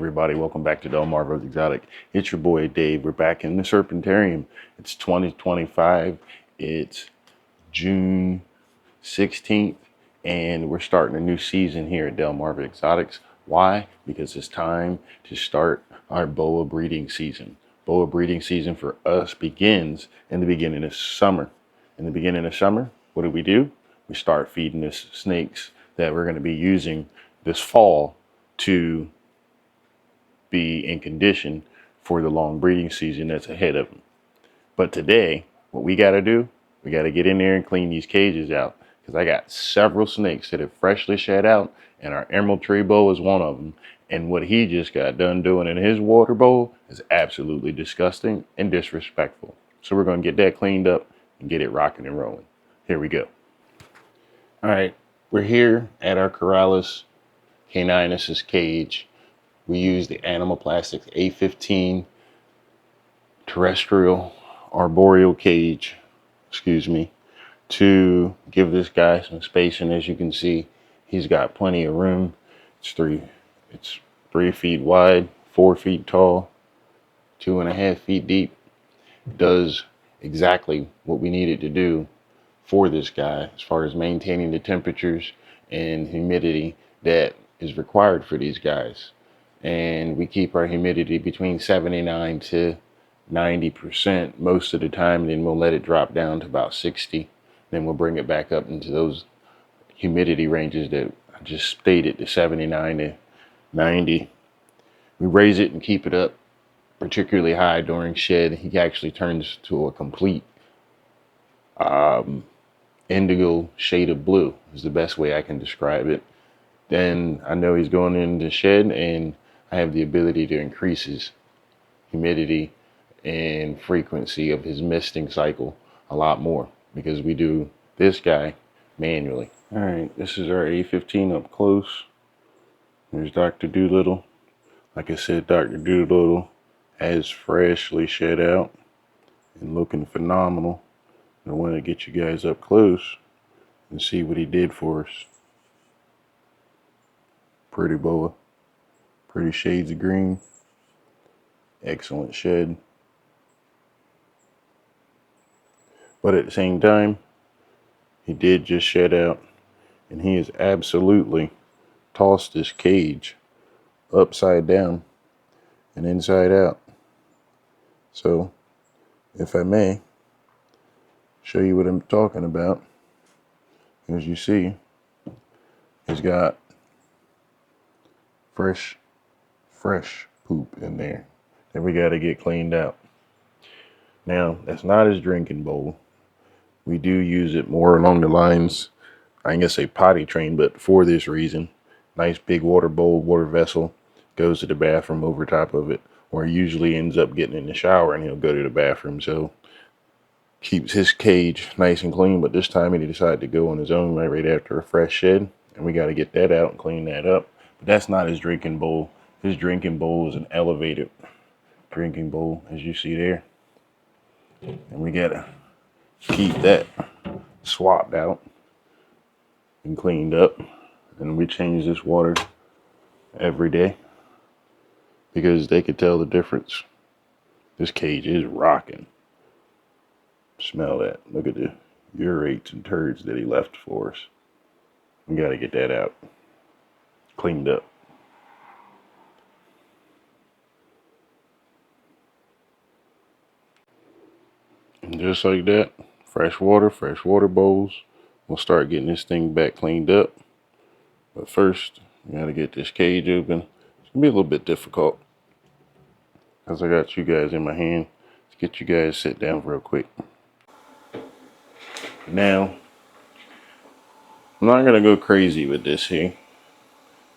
everybody, welcome back to Delmarva Exotics. It's your boy Dave. We're back in the Serpentarium. It's 2025. It's June 16th, and we're starting a new season here at Delmarva Exotics. Why? Because it's time to start our boa breeding season. Boa breeding season for us begins in the beginning of summer. In the beginning of summer, what do? We start feeding the snakes that we're going to be using this fall to be in condition for the long breeding season that's ahead of them. But today, what we got to do, we got to get in there and clean these cages out, because I got several snakes that have freshly shed out, and our Emerald Tree Boa is one of them. And what he just got done doing in his water bowl is absolutely disgusting and disrespectful. So we're going to get that cleaned up and get it rocking and rolling. Here we go. All right, we're here at our Corrales Caninus cage. We use the Animal Plastics A-15 terrestrial arboreal cage, to give this guy some space. And as you can see, he's got plenty of room. It's 3 feet wide, 4 feet tall, 2.5 feet deep. Does exactly what we need it to do for this guy as far as maintaining the temperatures and humidity that is required for these guys. And we keep our humidity between 79 to 90% most of the time, and then we'll let it drop down to about 60. Then we'll bring it back up into those humidity ranges that I just stated, the 79 to 90. We raise it and keep it up particularly high during shed. He actually turns to a complete indigo shade of blue is the best way I can describe it. Then I know he's going into shed, and I have the ability to increase his humidity and frequency of his misting cycle a lot more, because we do this guy manually. All right, this is our A-15 up close. There's Dr. Doolittle. Like I said, Dr. Doolittle has freshly shed out and looking phenomenal. I want to get you guys up close and see what he did for us. Pretty boa, pretty shades of green, excellent shed. But at the same time, he did just shed out, and he has absolutely tossed this cage upside down and inside out. So, if I may show you what I'm talking about, as you see, he's got fresh poop in there that we got to get cleaned out. Now, that's not his drinking bowl. We do use it more along the lines, I ain't gonna say potty train, but for this reason. Nice big water bowl, water vessel, goes to the bathroom over top of it, or he usually ends up getting in the shower and he'll go to the bathroom. So keeps his cage nice and clean. But this time he decided to go on his own right after a fresh shed, and we got to get that out and clean that up. But that's not his drinking bowl. His drinking bowl is an elevated drinking bowl, as you see there, and we gotta keep that swapped out and cleaned up. And we change this water every day, because they could tell the difference. This cage is rocking. Smell that. Look at the urates and turds that he left for us. We got to get that out, cleaned up. And just like that, fresh water bowls. We'll start getting this thing back cleaned up. But first, we got to get this cage open. It's going to be a little bit difficult, because I got you guys in my hand. Let's get you guys sit down real quick. Now, I'm not going to go crazy with this here.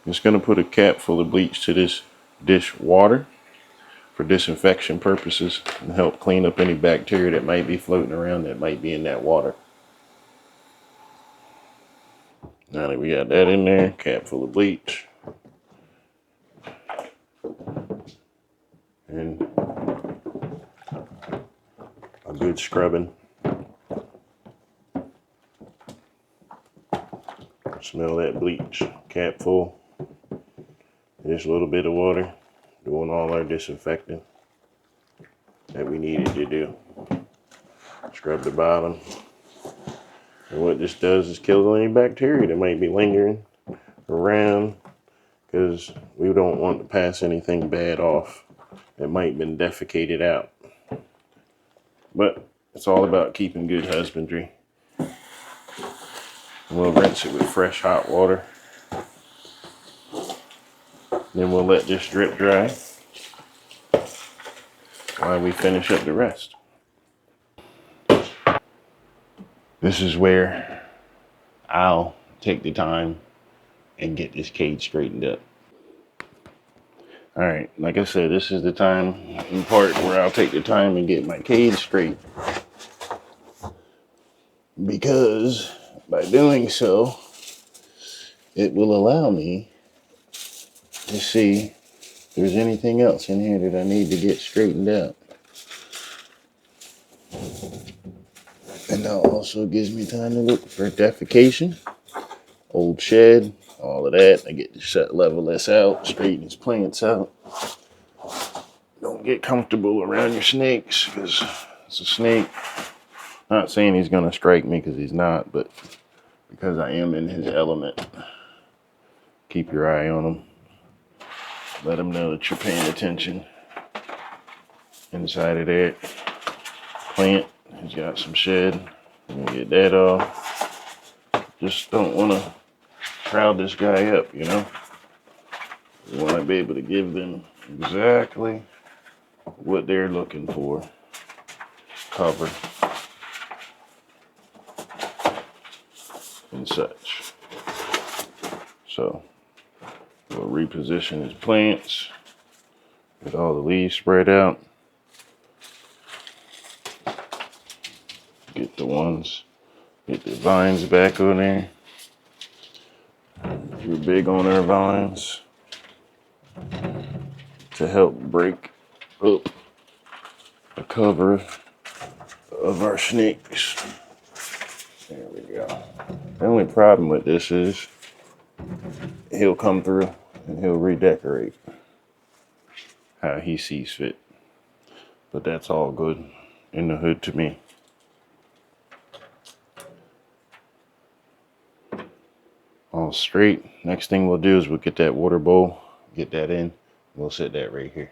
I'm just going to put a cap full of bleach to this dish water for disinfection purposes, and help clean up any bacteria that might be floating around that might be in that water. Now that we got that in there, cap full of bleach, and a good scrubbing. Smell that bleach. Cap full. Just a little bit of water. doing all our disinfecting that we needed to do. Scrub the bottom. And what this does is kills any bacteria that might be lingering around, because we don't want to pass anything bad off that might have been defecated out. But it's all about keeping good husbandry. We'll rinse it with fresh hot water. Then we'll let this drip dry while we finish up the rest. This is where I'll take the time and get this cage straightened up. All right, like I said, this is the time and part where I'll take the time and get my cage straight, because by doing so, it will allow me to see if there's anything else in here that I need to get straightened out. And that also gives me time to look for defecation, old shed, all of that. I get to level this out, straighten these plants out. Don't get comfortable around your snakes, because it's a snake. Not saying he's gonna strike me, because he's not, but because I am in his element. Keep your eye on him. Let him know that you're paying attention. Inside of that plant, he's got some shed. I'm gonna get that off. Just don't want to crowd this guy up, you know. You want to be able to give them exactly what they're looking for. Cover and such. So we'll reposition his plants. Get all the leaves spread out. Get the vines back on there. We're big on our vines to help break up the cover of our snakes. There we go. The only problem with this is he'll come through and he'll redecorate how he sees fit. But that's all good in the hood to me. All straight. Next thing we'll do is we'll get that water bowl, get that in. We'll set that right here.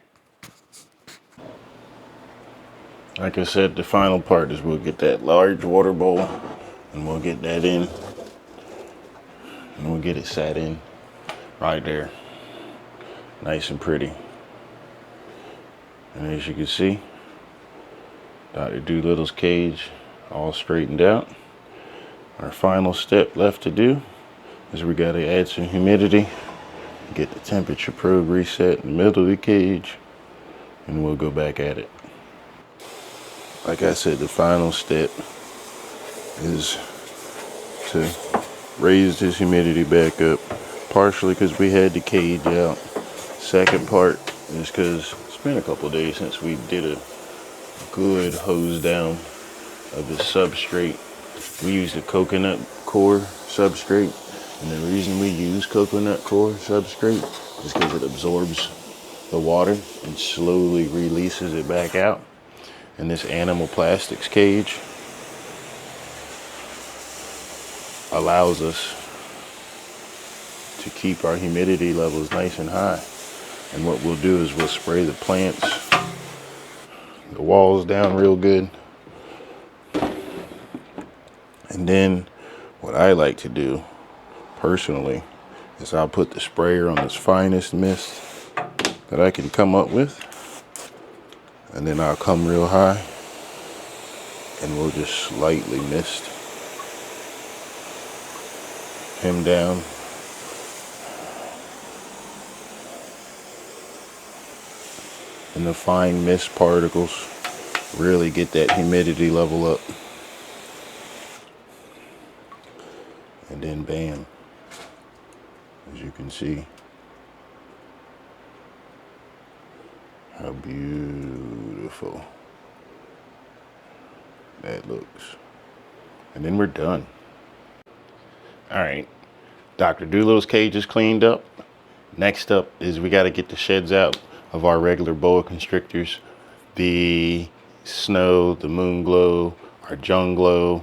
Like I said, the final part is we'll get that large water bowl and we'll get that in. And we'll get it sat in right there. Nice and pretty. And as you can see, Dr. Doolittle's cage all straightened out. Our final step left to do is we got to add some humidity, get the temperature probe reset in the middle of the cage, and we'll go back at it. Like I said, the final step is to raise this humidity back up, partially because we had the cage out. Second part is because it's been a couple days since we did a good hose down of the substrate. We used a coconut core substrate, and the reason we use coconut core substrate is because it absorbs the water and slowly releases it back out. And this animal plastics cage allows us to keep our humidity levels nice and high. And what we'll do is we'll spray the plants, the walls down real good. And then what I like to do personally is I'll put the sprayer on this finest mist that I can come up with. And then I'll come real high and we'll just slightly mist him down. And the fine mist particles really get that humidity level up. And then bam, as you can see, how beautiful that looks. And then we're done. All right, Dr. Doolittle's cage is cleaned up. Next up is we got to get the sheds out of our regular boa constrictors. The Snow, the Moonglow, our Junglow,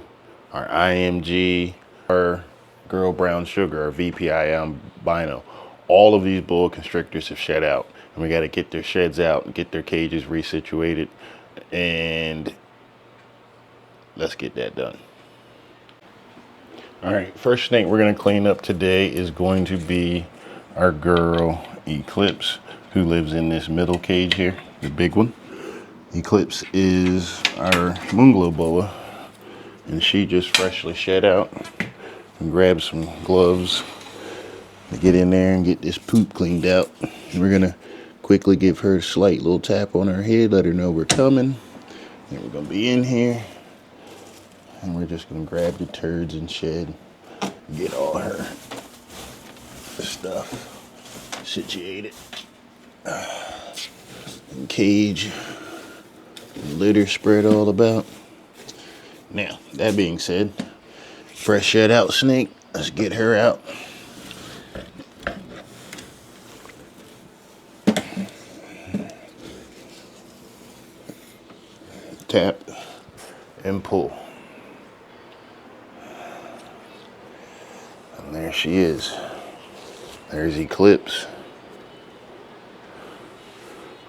our IMG, our Girl Brown Sugar, our VPI albino. All of these boa constrictors have shed out, and we got to get their sheds out and get their cages resituated, and let's get that done. All right, first snake we're going to clean up today is going to be our girl Eclipse, who lives in this middle cage here, the big one. Eclipse is our Moonglow Boa, and she just freshly shed out. And grab some gloves to get in there and get this poop cleaned out. And we're gonna quickly give her a slight little tap on her head, let her know we're coming. And we're gonna be in here, and we're just gonna grab the turds and shed, get all her stuff situated. And cage, and litter spread all about. Now, that being said, fresh shed out snake, let's get her out. Tap and pull. And there she is. There's Eclipse,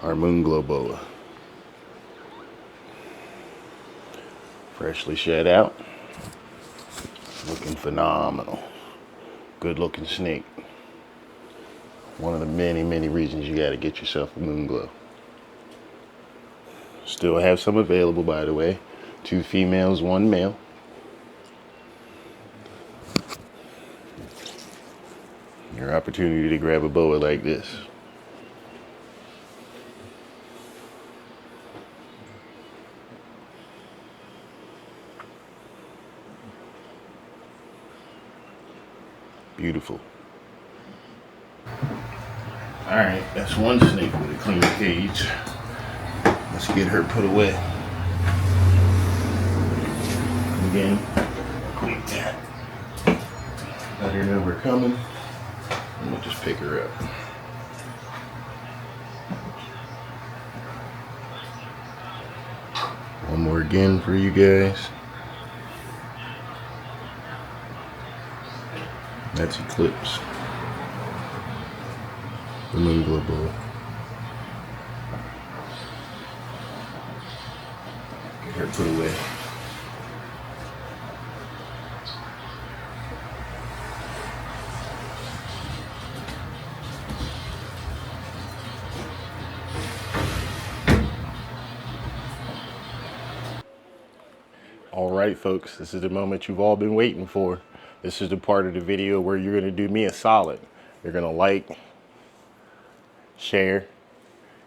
our Moonglow Boa. Freshly shed out. Looking phenomenal. Good looking snake. One of the many, many reasons you got to get yourself a Moonglow. Still have some available, by the way. 2 females, 1 male. Your opportunity to grab a boa like this. Beautiful. All right, that's one snake with a clean cage. Let's get her put away. Again, quick tap. Let her know we're coming, and we'll just pick her up. One more again for you guys. That's Eclipse, the Moonglow Boa. Get her put away. All right, folks, this is the moment you've all been waiting for. This is the part of the video where you're going to do me a solid. You're going to like, share,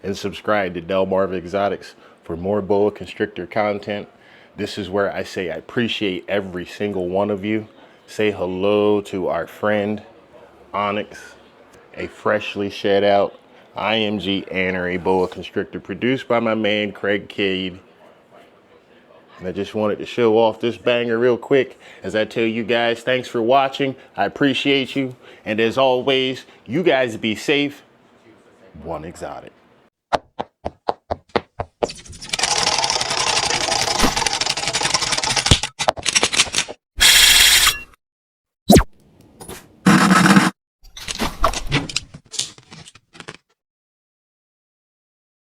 and subscribe to Delmarva Exotics for more boa constrictor content. This is where I say I appreciate every single one of you. Say hello to our friend Onyx, a freshly shed out IMG Arboreal Boa Constrictor produced by my man Craig Cade. And I just wanted to show off this banger real quick as I tell you guys, thanks for watching. I appreciate you. And as always, you guys be safe. One Exotic.